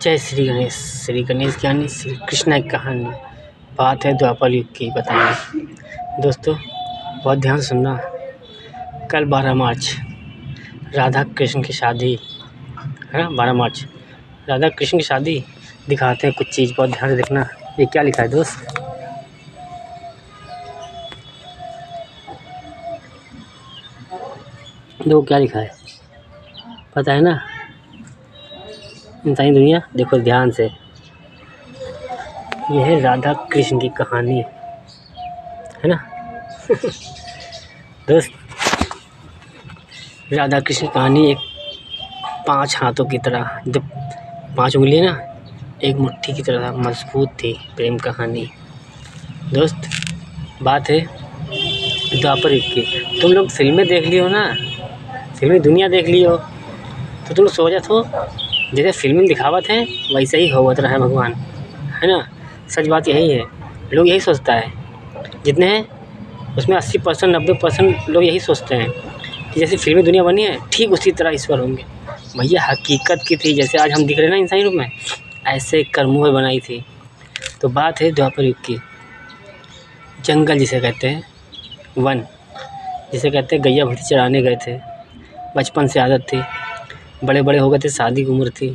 जय श्री गणेश। श्री गणेश की यानी श्री कृष्ण की कहानी। बात है द्वापर युग की बताएंगे। दोस्तों बहुत ध्यान से सुनना। कल 12 मार्च राधा कृष्ण की शादी है ना। 12 मार्च राधा कृष्ण की शादी दिखाते हैं कुछ चीज़, बहुत ध्यान से देखना। ये क्या लिखा है दोस्त, देखो क्या लिखा है, पता है ना। इंसानी दुनिया देखो ध्यान से, यह है राधा कृष्ण की कहानी है ना। दोस्त राधा कृष्ण की कहानी एक 5 हाथों की तरह, जब 5 उंगलियां ना एक मुट्ठी की तरह मजबूत थी। प्रेम कहानी दोस्त। बात है द्वापर युग की। तुम लोग फिल्में देख ली हो ना, फिल्मी दुनिया देख ली हो, तो तुम सोचत हो जैसे फिल्म में दिखावत है वैसे ही होवत रहा है भगवान, है ना। सच बात यही है, लोग यही सोचता है। जितने हैं उसमें 80% 90% लोग यही सोचते हैं कि जैसे फिल्मी दुनिया बनी है ठीक उसी तरह ईश्वर होंगे। भैया हकीकत की थी, जैसे आज हम दिख रहे हैं ना इंसानी रूप में, ऐसे कर्मों में बनाई थी। तो बात है द्वापर युग की। जंगल जिसे कहते हैं, वन जिसे कहते हैं, गैया भैंसी चराने गए थे। बचपन से आदत थी, बड़े बड़े हो गए थे, शादी की उम्र थी।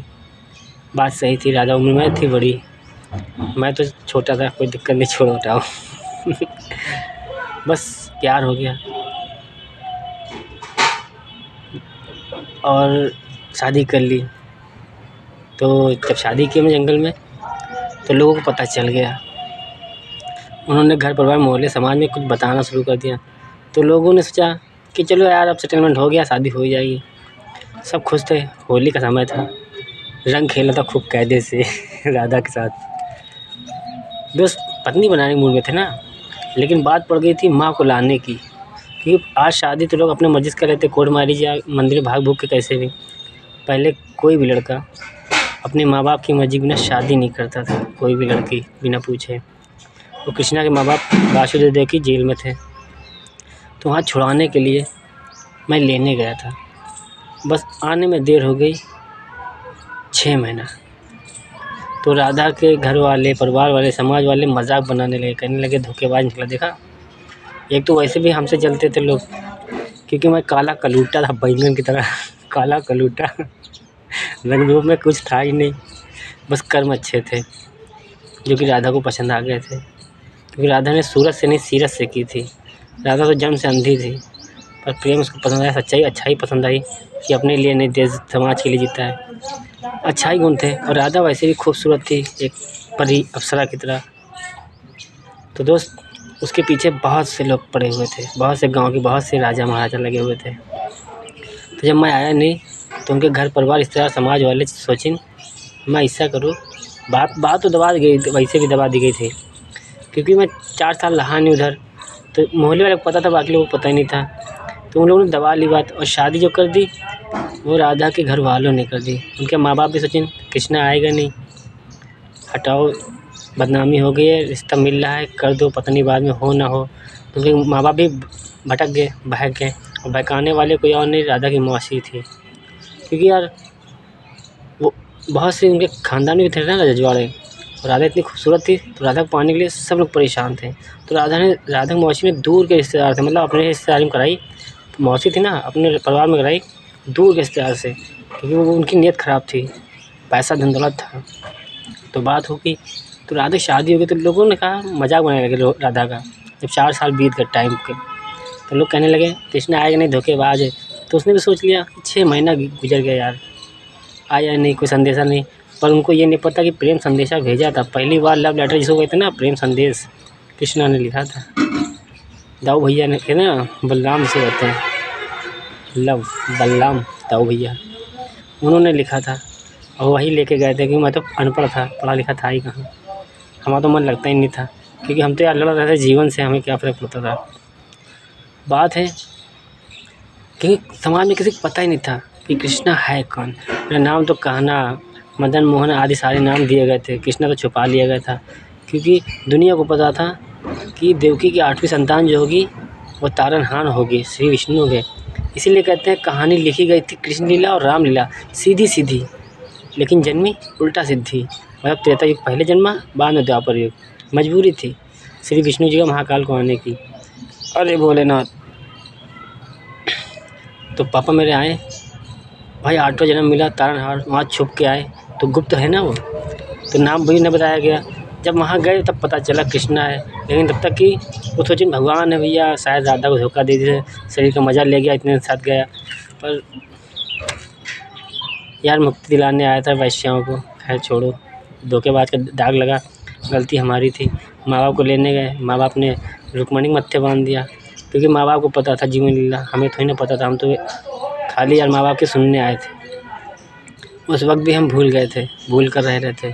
बात सही थी, राधा उम्र में थी बड़ी, मैं तो छोटा था, कोई दिक्कत नहीं, छोड़ो हटाओ। बस प्यार हो गया और शादी कर ली। तो जब शादी की मैं जंगल में, तो लोगों को पता चल गया। उन्होंने घर परिवार मोहल्ले समाज में कुछ बताना शुरू कर दिया। तो लोगों ने सोचा कि चलो यार अब सेटलमेंट हो गया, शादी हो ही जाएगी। सब खुश थे। होली का समय था, रंग खेला था खूब कायदे से राधा के साथ। दोस्त पत्नी बनाने के मूड में थे ना, लेकिन बात पड़ गई थी माँ को लाने की। क्योंकि आज शादी तो लोग अपने मर्जी से कर लेते, कोर्ट मैरिज या मंदिर भाग भूग के कैसे भी। पहले कोई भी लड़का अपने माँ बाप की मर्जी बिना शादी नहीं करता था, कोई भी लड़की बिना पूछे। वो कृष्णा के माँ बाप वासुदेव की जेल में थे, तो वहाँ छुड़ाने के लिए मैं लेने गया था। बस आने में देर हो गई 6 महीना। तो राधा के घर वाले, परिवार वाले, समाज वाले मजाक बनाने लगे, कहने लगे धोखेबाज निकला। देखा, एक तो वैसे भी हमसे जलते थे लोग, क्योंकि मैं काला कलूटा था, बैंगन की तरह काला कलूटा। रंग रूप में कुछ था ही नहीं, बस कर्म अच्छे थे जो कि राधा को पसंद आ गए थे। क्योंकि राधा ने सूरत से नहीं सीरत से की थी। राधा तो जन्म से अंधी थी, पर प्रेम उसको पसंद आया, सच्चाई अच्छाई पसंद आई कि अपने लिए नहीं देश समाज के लिए जीता है। अच्छाई गुण थे, और राधा वैसे भी खूबसूरत थी, एक परी अप्सरा की तरह। तो दोस्त उसके पीछे बहुत से लोग पड़े हुए थे, बहुत से गांव के बहुत से राजा महाराजा लगे हुए थे। तो जब मैं आया नहीं, तो उनके घर परिवार इस तरह समाज वाले सोचिन मैं ऐसा करूँ। बात तो दबा दी गई, वैसे भी दबा दी गई थी, क्योंकि मैं 4 साल रहा नहीं उधर। तो मोहल्ले वाले को पता था, बाकी लोगों को पता ही नहीं था। तो उन लोगों ने दबा ली बात, और शादी जो कर दी वो राधा के घर वालों ने कर दी। उनके माँ बाप भी सोचिन कृष्णा आएगा नहीं, हटाओ, बदनामी हो गई है, रिश्ता मिल रहा है, कर दो, पता नहीं बाद में हो ना हो। तो उनके माँ बाप भी भटक गए, बहक गए। और बहकाने वाले कोई और नहीं, राधा की मौसी थी। क्योंकि यार वो बहुत से उनके खानदान में भी थे ना रजवाड़े, और राधा इतनी खूबसूरत थी, तो राधा को पाने के लिए सब लोग परेशान थे। तो राधा की मौसी में दूर के रिश्तेदार थे, मतलब अपने रिश्तेदारी में कराई, मौसी थी ना, अपने परिवार में कराई दूर के रिश्तेदार से, क्योंकि वो उनकी नीयत ख़राब थी, पैसा धन दौलत था। तो बात हो गई, तो राधा शादी हो गई, तो लोगों ने कहा, मजाक बनाने लगे राधा का। जब 4 साल बीत गए टाइम के, तो लोग कहने लगे कृष्णा आएगा नहीं, धोखेबाज है। तो उसने भी सोच लिया 6 महीना गुजर गया यार, आया नहीं, कोई संदेशा नहीं। पर उनको ये नहीं पता कि प्रेम संदेशा भेजा था। पहली बार लव लेटर जिसको कहते हैं ना, प्रेम संदेश, कृष्णा ने लिखा था। दाऊ भैया ने कहते ना, बलराम से कहते हैं, लव बलराम दाऊ भैया, उन्होंने लिखा था। और वही लेके गए थे, क्योंकि मैं तो अनपढ़ था, पढ़ा लिखा था ही कहाँ, हमारा तो मन लगता ही नहीं था। क्योंकि हम तो यार लड़ रहे थे जीवन से, हमें क्या फ़र्क पड़ता था। बात है कि समाज में किसी को पता ही नहीं था कि कृष्णा है कौन। मेरा नाम तो कहना, मदन मोहन आदि सारे नाम दिए गए थे, कृष्णा तो छुपा लिया गया था। क्योंकि दुनिया को पता था कि देवकी की 8वीं संतान जो होगी वो तारनहार होगी, श्री विष्णु होंगे। इसीलिए कहते हैं कहानी लिखी गई थी कृष्ण लीला और राम लीला, सीधी सीधी। लेकिन जन्मी उल्टा सिद्धि, मतलब त्रेता युग पहले जन्मा, बाद में द्वापर युग। मजबूरी थी श्री विष्णु जी का महाकाल को आने की। अरे भोलेनाथ! तो पापा मेरे आए, भाई 8वां जन्म मिला तारनहार, वहाँ छुप के आए, तो गुप्त है ना वो, तो नाम भी नहीं बताया गया। जब वहाँ गए तब पता चला कृष्णा है, लेकिन तब तक कि वो सोचे भगवान है भैया, शायद राधा को धोखा दे दिया, शरीर का मज़ा ले गया, इतने साथ गया। पर यार मुक्ति दिलाने आया था वैश्याओं को, खैर छोड़ो, धोखेबाज का दाग लगा, गलती हमारी थी। माँ बाप को लेने गए, माँ बाप ने रुक्मणी मत्थे बांध दिया, क्योंकि माँ बाप को पता था जीवन लीला, हमें थोड़ी ना पता था, हम तो खाली यार माँ बाप के सुनने आए थे। उस वक्त भी हम भूल गए थे, भूल कर रह रहे थे,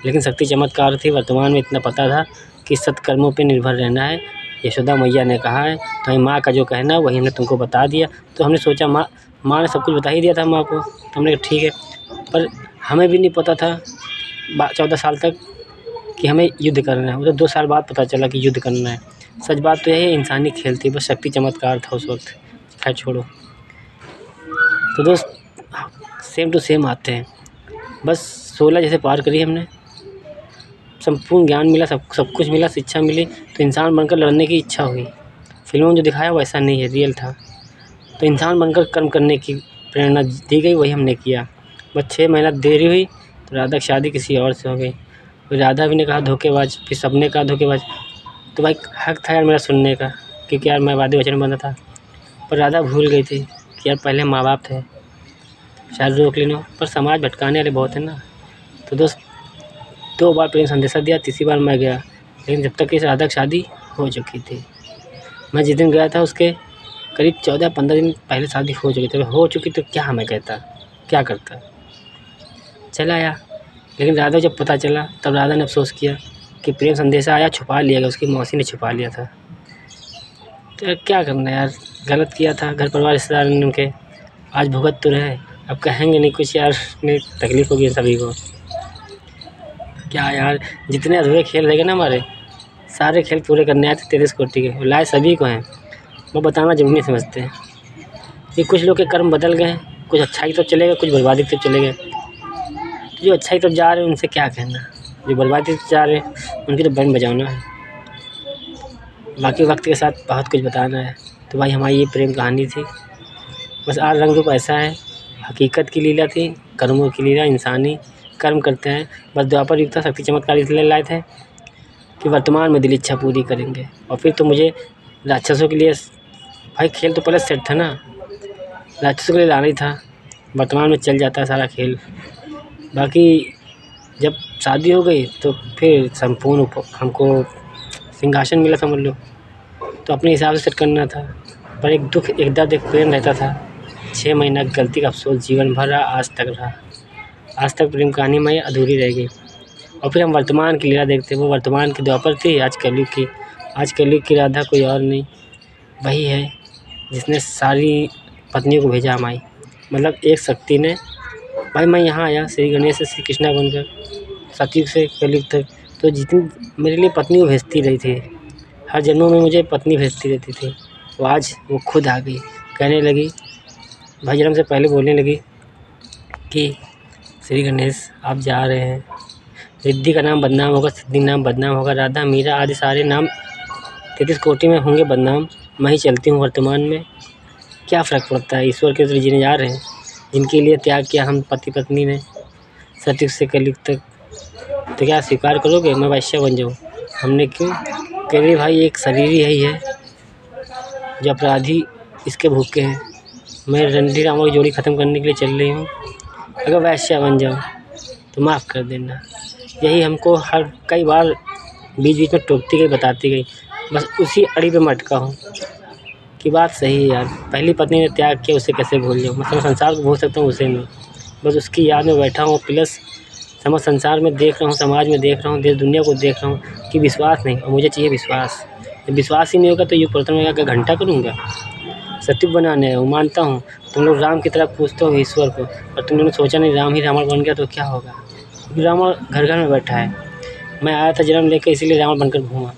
लेकिन शक्ति चमत्कार थी। वर्तमान में इतना पता था कि सत्कर्मों पे निर्भर रहना है। यशोदा मैया ने कहा है, तो हमें माँ का जो कहना वही हमने तुमको बता दिया। तो हमने सोचा माँ ने सब कुछ बता ही दिया था माँ को, तो हमने कहा ठीक है। पर हमें भी नहीं पता था 14 साल तक कि हमें युद्ध करना है। वो तो 2 साल बाद पता चला कि युद्ध करना है। सच बात तो यही, इंसानी खेल थी, बस शक्ति चमत्कार था उस वक्त। खैर छोड़ो। तो दोस्त सेम टू सेम आते हैं, बस 16 जैसे पार करी हमने, संपूर्ण ज्ञान मिला, सब कुछ मिला, शिक्षा मिली, तो इंसान बनकर लड़ने की इच्छा हुई। फिल्मों में जो दिखाया वैसा नहीं है, रियल था। तो इंसान बनकर कर्म करने की प्रेरणा दी गई, वही हमने किया। बस 6 महीना देरी हुई तो राधा की शादी किसी और से हो गई। फिर राधा भी ने कहा धोखेबाज, फिर सबने कहा धोखेबाज। तो भाई हक था यार मेरा सुनने का, क्योंकि यार मैं वादे वचन बंधा था। पर राधा भूल गई थी कि यार पहले माँ बाप थे, शायद रोक लेना, पर समाज भटकाने वाले बहुत है ना। तो दोस्त 2 बार प्रेम संदेशा दिया, तीसरी बार मैं गया, लेकिन जब तक कि राधा की शादी हो चुकी थी। मैं जिस दिन गया था उसके करीब 14-15 दिन पहले शादी हो चुकी तो क्या मैं कहता, क्या करता, चला आया। लेकिन राधा जब पता चला तब राधा ने अफसोस किया कि प्रेम संदेशा आया, छुपा लिया गया, उसकी मौसी ने छुपा लिया था। तो यार क्या करना यार, गलत किया था, घर परिवार रिश्तेदार ने उनके आज भुगत तो रहे, अब कहेंगे नहीं कुछ यार, इतनी तकलीफ़ होगी सभी को। क्या यार, जितने अधूरे खेल रहेंगे ना हमारे, सारे खेल पूरे करने आए थे 33 कोटि के, और लाए सभी को हैं, वो बताना जरूरी नहीं समझते हैं कि कुछ लोग के कर्म बदल गए, कुछ अच्छाई तो चले गए, कुछ बर्बादी तो चले गए। जो अच्छाई तरफ जा रहे हैं उनसे क्या कहना, जो बर्बादी तरफ जा रहे हैं उनकी तो बैंड बजाना है। बाकी वक्त के साथ बहुत कुछ बताना है। तो भाई हमारी ये प्रेम कहानी थी, बस आज रंग रूप ऐसा है, हकीकत की लीला थी, कर्मों की लीला, इंसानी कर्म करते हैं। बस द्वापर युग था, शक्ति चमत्कार इसलिए लाए थे कि वर्तमान में दिल इच्छा पूरी करेंगे, और फिर तो मुझे राक्षसों के लिए, भाई खेल तो पहले सेट था ना, राक्षसों के लिए लाना ही था, वर्तमान में चल जाता है सारा खेल। बाकी जब शादी हो गई तो फिर संपूर्ण हमको सिंहासन मिला समझ लो, तो अपने हिसाब से सेट करना था। पर एक दुख, एक दर्द, एक प्रेम रहता था। 6 महीना की गलती का अफसोस जीवन भर रहा, आज तक रहा। आज तक प्रेम कहानी में अधूरी रह गई। और फिर हम वर्तमान की लीला देखते, वो वर्तमान की द्वापर थी, आज कलयुग की। आज कलयुग की राधा कोई और नहीं, वही है जिसने सारी पत्नियों को भेजा हमारी, मतलब एक शक्ति ने। भाई मैं यहाँ आया श्री गणेश से श्री कृष्णा बनकर, सतयुग से कलयुग तक, तो जितनी मेरे लिए पत्नी वो भेजती रही थी, हर जन्मों में मुझे पत्नी भेजती रहती थी। वो आज वो खुद आ गई, कहने लगी, भाई जन्म से पहले बोलने लगी कि श्री गणेश आप जा रहे हैं, रिद्धि का नाम बदनाम होगा, सिद्धि नाम बदनाम होगा, राधा मीरा आदि सारे नाम 33 कोटि में होंगे बदनाम, मैं ही चलती हूँ वर्तमान में। क्या फ़र्क पड़ता है, ईश्वर के तो जीने जा रहे हैं, जिनके लिए त्याग किया हम पति पत्नी ने सतयुग से कलयुग तक। तो क्या स्वीकार करोगे मैं वैश्य बन जाऊँ? हमने क्यों, कह रही भाई एक शरीर ही है जो अपराधी इसके भूखे हैं। मैं रणधीर रामा की जोड़ी ख़त्म करने के लिए चल रही हूँ, अगर वैश्य बन जाऊँ तो माफ़ कर देना। यही हमको हर कई बार बीच बीच में टोकती गई, बताती गई, बस उसी अड़ी पे मैं अटका हूँ कि बात सही है यार, पहली पत्नी ने त्याग किया, उसे कैसे भूल जाऊँ। मतलब संसार को भूल सकता हूँ, उसे नहीं, बस उसकी याद में बैठा हूँ। प्लस समझ संसार में देख रहा हूँ, समाज में देख रहा हूँ, देश दुनिया को देख रहा हूँ कि विश्वास नहीं, और मुझे चाहिए विश्वास। जब विश्वास ही नहीं होगा तो युग परिवर्तन होगा, क्या घंटा करूँगा? सत्युग बनाने है, वो मानता हूँ। तुम लोग राम की तरह पूछते हो ईश्वर को, और तुम लोगों ने सोचा नहीं राम ही रावण बन गया तो क्या होगा? क्योंकि रावण घर घर में बैठा है। मैं आया था जन्म लेकर, इसीलिए रावण बनकर घूमा,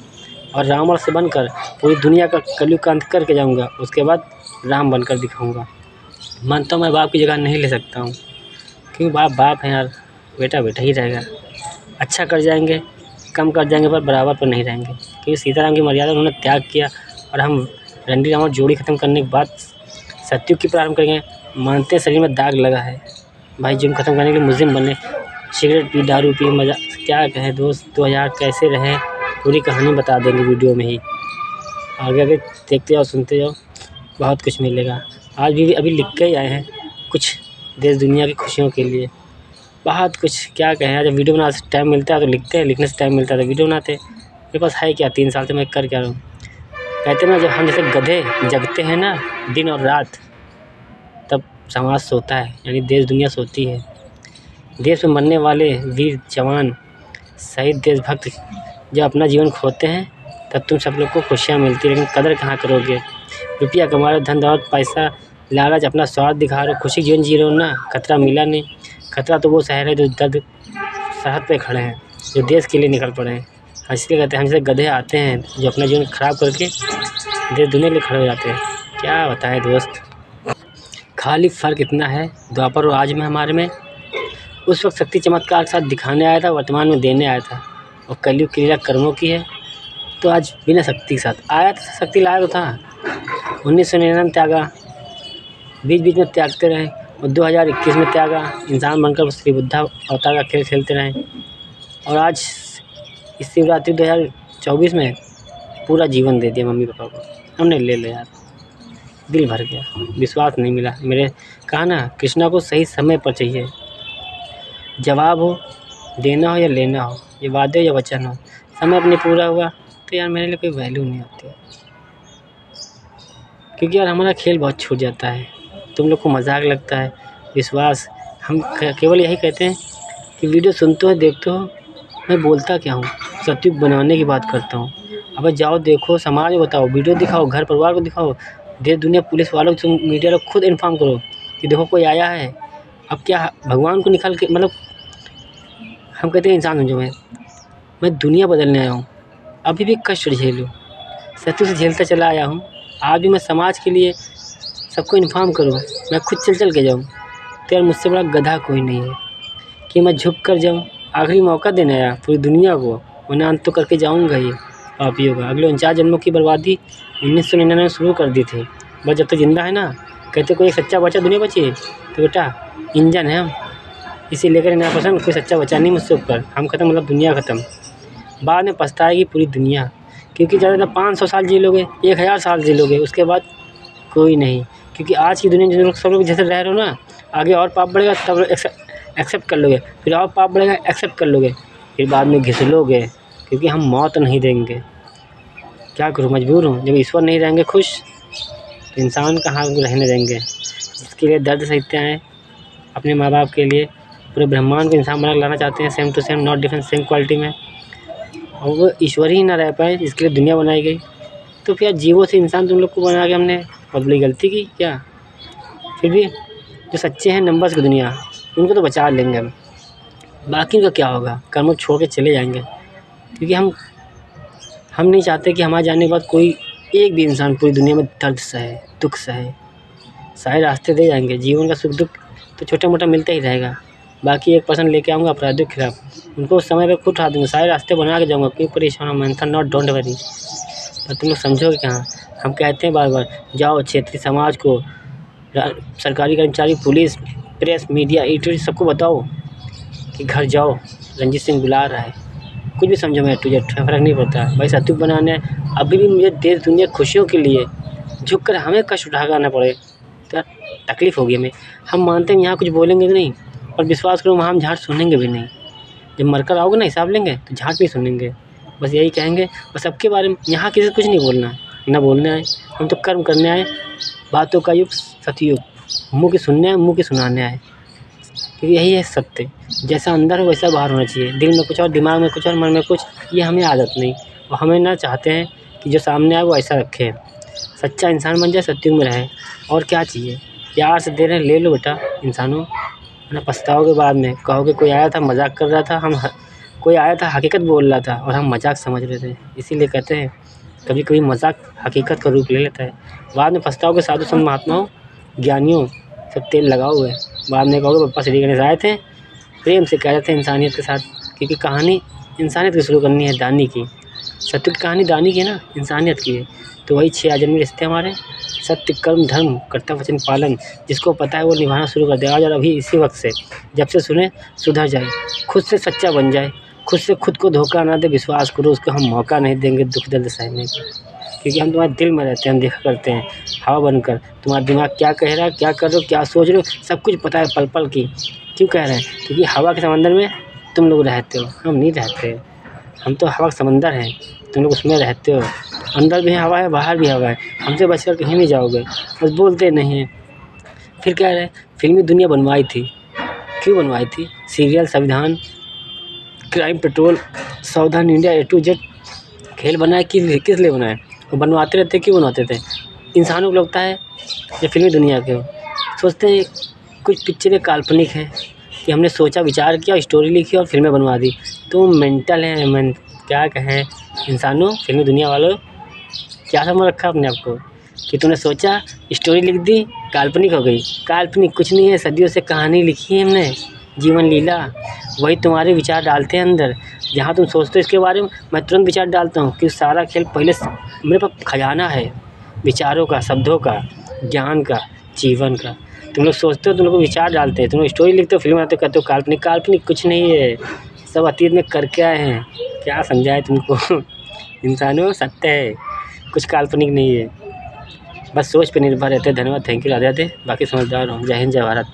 और रावण से बनकर पूरी दुनिया का कलयुग का अंत करके जाऊँगा, उसके बाद राम बनकर दिखाऊँगा। मानता हूँ मैं बाप की जगह नहीं ले सकता हूँ, क्योंकि बाप बाप है यार, बेटा बेटा ही रहेगा। अच्छा कर जाएंगे, कम कर जाएंगे, पर बराबर पर नहीं रहेंगे। क्योंकि सीताराम की मर्यादा उन्होंने त्याग किया और हम रणबीर रावण जोड़ी ख़त्म करने के बाद सतयुग की प्रारंभ करेंगे। मानते हैं शरीर में दाग लगा है भाई, जुर्म ख़त्म करने के लिए मुज़्रिम बने, सिगरेट पी, दारू पी, मज़ा क्या कहें दोस्त, 2000 कैसे रहें पूरी कहानी बता देंगे वीडियो में ही। आगे आगे देखते जाओ, सुनते जाओ, बहुत कुछ मिलेगा। आज भी अभी लिख के ही आए हैं कुछ देश दुनिया की खुशियों के लिए, बहुत कुछ क्या कहें यार। जब वीडियो बनाने से टाइम मिलता है तो लिखते हैं, लिखने से टाइम मिलता है तो वीडियो बनाते हैं। मेरे पास है क्या, 3 साल से मैं कर क्या रहा हूँ। कहते हैं ना, जब हम जैसे गधे जगते हैं ना दिन और रात, तब समाज सोता है, यानी देश दुनिया सोती है। देश में मरने वाले वीर जवान, शहीद देशभक्त जब अपना जीवन खोते हैं, तब तुम सब लोग को खुशियाँ मिलती है, लेकिन कदर कहाँ करोगे। रुपया कमा रहे, धन दौलत पैसा लालच, अपना स्वार्थ दिखा रहे हो, खुशी जीवन जी रहे हो ना, खतरा मिला नहीं। खतरा तो वो शहर है जो दर्द सरहद पे खड़े हैं, जो देश के लिए निकल पड़े हैं। इसलिए कहते हैं हम जैसे गधे आते हैं जो अपना जीवन ख़राब करके देश दुनिया के लिए खड़े हो जाते हैं। क्या बताएं दोस्त, खाली फ़र्क इतना है द्वापर और आज में हमारे में। उस वक्त शक्ति चमत्कार के साथ दिखाने आया था, वर्तमान में देने आया था। और कलयुग की लीला कर्मों की है, तो आज बिना शक्ति के साथ आया था, शक्ति लाया तो था। 1999 त्यागा, बीच बीच में त्यागते रहे, और 2021 में त्यागा, इंसान बनकर श्री बुद्धा अवतार का खेल खेलते रहे। और आज इस शिवरात्रि 2024 में पूरा जीवन दे दिया मम्मी पापा को। हमने ले लिया यार, दिल भर गया, विश्वास नहीं मिला। मेरे कहा ना, कृष्णा को सही समय पर चाहिए, जवाब हो, देना हो या लेना हो, ये वादे या वचन हो, समय अपने पूरा हुआ तो यार मेरे लिए कोई वैल्यू नहीं होती। क्योंकि यार हमारा खेल बहुत छूट जाता है, तुम लोग को मजाक लगता है, विश्वास। हम केवल यही कहते हैं कि वीडियो सुनते हो, देखते हो, मैं बोलता क्या हूँ, सतयुग बनाने की बात करता हूँ। अब जाओ देखो, समाज में बताओ, वीडियो दिखाओ, घर परिवार को दिखाओ, देश दुनिया पुलिस वालों को, तुम मीडिया लोग खुद इन्फॉर्म करो कि देखो कोई आया है। अब क्या भगवान को निकाल के, मतलब हम कहते हैं इंसान समझो, मैं दुनिया बदलने आया हूँ, अभी भी कष्ट झेलूँ, सतयुग से झेलता चला आया हूँ। आज भी मैं समाज के लिए सबको इन्फॉर्म करूँ, मैं खुद चल के जाऊँ, तो यार मुझसे बड़ा गधा कोई नहीं है कि मैं झुक कर जाऊँ। आखिरी मौका देने आया पूरी दुनिया को, वरना अंत तो करके जाऊँगा ही पापियों का। अगले 49 जन्मों की बर्बादी 1999 में शुरू कर दी थी, बस जब तक जिंदा है ना। कहते कोई एक सच्चा बच्चा दुनिया बची है, तो बेटा इंजन है हम, इसी लेकर 9% कोई सच्चा बचा नहीं मुझसे ऊपर। हम ख़त्म, मतलब दुनिया ख़त्म। बाद में पछताएगी पूरी दुनिया, क्योंकि ज़्यादा 500 साल जी लोगे, 1000 साल जी लोगे, उसके बाद कोई नहीं। क्योंकि आज की दुनिया में जिन लोग सब लोग जैसे रह रहे हो ना, आगे और पाप बढ़ेगा तब एक्सेप्ट कर लोगे, फिर और पाप बढ़ेगा एक्सेप्ट कर लोगे, फिर बाद में घिसलोगे, क्योंकि हम मौत नहीं देंगे। क्या करूँ, मजबूर हूँ। जब ईश्वर नहीं रहेंगे खुश, तो इंसान कहाँ रहने देंगे। जिसके लिए दर्द सहते हैं अपने माँ बाप के लिए, पूरे ब्रह्मांड को इंसान बना लाना चाहते हैं, same to same, not different, same quality में, और वो ईश्वर ही ना रह पाए जिसके लिए दुनिया बनाई गई। तो फिर जीवों से इंसान तुम लोग को बना के हमने बहुत बड़ी गलती की क्या। फिर भी जो सच्चे हैं नंबर्स की दुनिया, उनको तो बचा लेंगे हम, बाकी का क्या होगा, कर्म छोड़ के चले जाएंगे। क्योंकि हम नहीं चाहते कि हमारे जाने के बाद कोई एक भी इंसान पूरी दुनिया में दर्द सहे, दुख सहे। सारे रास्ते दे जाएंगे, जीवन का सुख दुख तो छोटा मोटा मिलता ही रहेगा। बाकी 1% लेके आऊँगा अपराधियों के खिलाफ, उनको उस समय पे खुद उठा दूँगा, सारे रास्ते बना के जाऊँगा। क्यों परेशान हो, मेंशन नॉट, डोंट वरी। पर तुम लोग समझोगे कहाँ। हम कहते हैं बार बार, जाओ क्षेत्रीय समाज को, सरकारी कर्मचारी, पुलिस, प्रेस, मीडिया, एडिटोरियल, सबको बताओ कि घर जाओ, रंजीत सिंह बुला रहा है। कुछ भी समझो, मैं तुझे फ़र्क नहीं पड़ता भाई, सतयुग बनाना है। अभी भी मुझे देश दुनिया खुशियों के लिए झुक कर हमें कष्ट उठा आना पड़े तो तकलीफ़ होगी हमें। हम मानते हैं यहाँ कुछ बोलेंगे भी नहीं, और विश्वास करो वहाँ हम झाट सुनेंगे भी नहीं। जब मरकर आओगे ना हिसाब लेंगे तो झाट नहीं सुनेंगे, बस यही कहेंगे। और सबके बारे में यहाँ किसी से कुछ नहीं बोलना है, ना बोलने आए, हम तो कर्म करने आए। बातों का युग सतयुग, मुँह की सुनने आए, मुँह की सुनाने आए। क्योंकि यही है सत्य, जैसा अंदर हो वैसा बाहर होना चाहिए। दिल में कुछ और, दिमाग में कुछ और, मन में कुछ, ये हमें आदत नहीं। और हमें ना चाहते हैं कि जो सामने आए वो ऐसा रखे। सच्चा इंसान बन जाए, सतयुग में रहे, और क्या चाहिए। प्यार से दे रहे हैं, ले लो बेटा इंसानों, ना पछताओगे बाद में, कहोगे कोई आया था मजाक कर रहा था, कोई आया था हकीकत बोल रहा था और हम मजाक समझ रहे थे। इसीलिए कहते हैं कभी कभी मजाक हकीकत का रूप ले लेता है। बाद में पछताओगे। साधु संत महात्माओं, ज्ञानियों, सब तेल लगाओ हुए। बाद में कहोगे पप्पा श्री गणेश आए थे, प्रेम से कह रहे थे इंसानियत के साथ, क्योंकि कहानी इंसानियत की शुरू करनी है, दानी की। सत्य की कहानी दानी की है ना, इंसानियत की है। तो वही 6 आजन्मी रिश्ते हमारे, सत्य, कर्म, धर्म, कर्तव्य, वचन पालन, जिसको पता है वो निभाना शुरू कर दे आज और अभी इसी वक्त से, जब से सुने सुधर जाए, खुद से सच्चा बन जाए, खुद से खुद को धोखा ना दे। विश्वास करो उसको हम मौका नहीं देंगे दुख दर्द सहने का, क्योंकि हम तुम्हारे दिल में रहते हैं, हम देखा करते हैं हवा बनकर। तुम्हारा दिमाग क्या कह रहा है, क्या कर रहे हो, क्या सोच रहे हो, सब कुछ पता है पल पल की। क्यों कह रहे हैं? क्योंकि हवा के समंदर में तुम लोग रहते हो, हम नहीं रहते। हम तो हवा का समंदर हैं, तुम लोग उसमें रहते हो। अंदर भी हवा है, बाहर भी हवा है, हमसे बचकर कहीं नहीं जाओगे, बस बोलते नहीं हैं। फिर कह रहे हैं फिल्मी दुनिया बनवाई थी, क्यों बनवाई थी? सीरियल, संविधान, क्राइम पेट्रोल, सावधान इंडिया, ए टू जेड, खेल बनाए कि किस लिए बनाए? वो बनवाते रहते, क्यों बनवाते थे? इंसानों को लगता है ये फिल्मी दुनिया के हो, सोचते हैं कुछ पिक्चरें काल्पनिक हैं कि हमने सोचा, विचार किया, स्टोरी लिखी और फिल्में बनवा दी। तो मेंटल हैं, क्या कहें इंसानों, फिल्मी दुनिया वालों, क्या समझ रखा अपने आप को कि तूने सोचा, स्टोरी लिख दी, काल्पनिक हो गई। काल्पनिक कुछ नहीं है, सदियों से कहानी लिखी है हमने, जीवन लीला, वही तुम्हारे विचार डालते हैं अंदर। जहाँ तुम सोचते हो इसके बारे में, मैं तुरंत विचार डालता हूँ कि सारा खेल पहले मेरे पास खजाना है विचारों का, शब्दों का, ज्ञान का, जीवन का। तुम लोग सोचते हो, तुम लोग विचार डालते हैं, तुम लोग स्टोरी लिखते हो, फिल्म बनाते हो, कहते हो काल्पनिक। काल्पनिक कुछ नहीं है, सब अतीत में करके आए हैं। क्या समझाए तुमको इंसानों, सत्य है, कुछ काल्पनिक नहीं है, बस सोच पे निर्भर रहते हैं। धन्यवाद, थैंक यू, राधे राधे। बाकी समझदार हो। जय हिंद, जय भारत।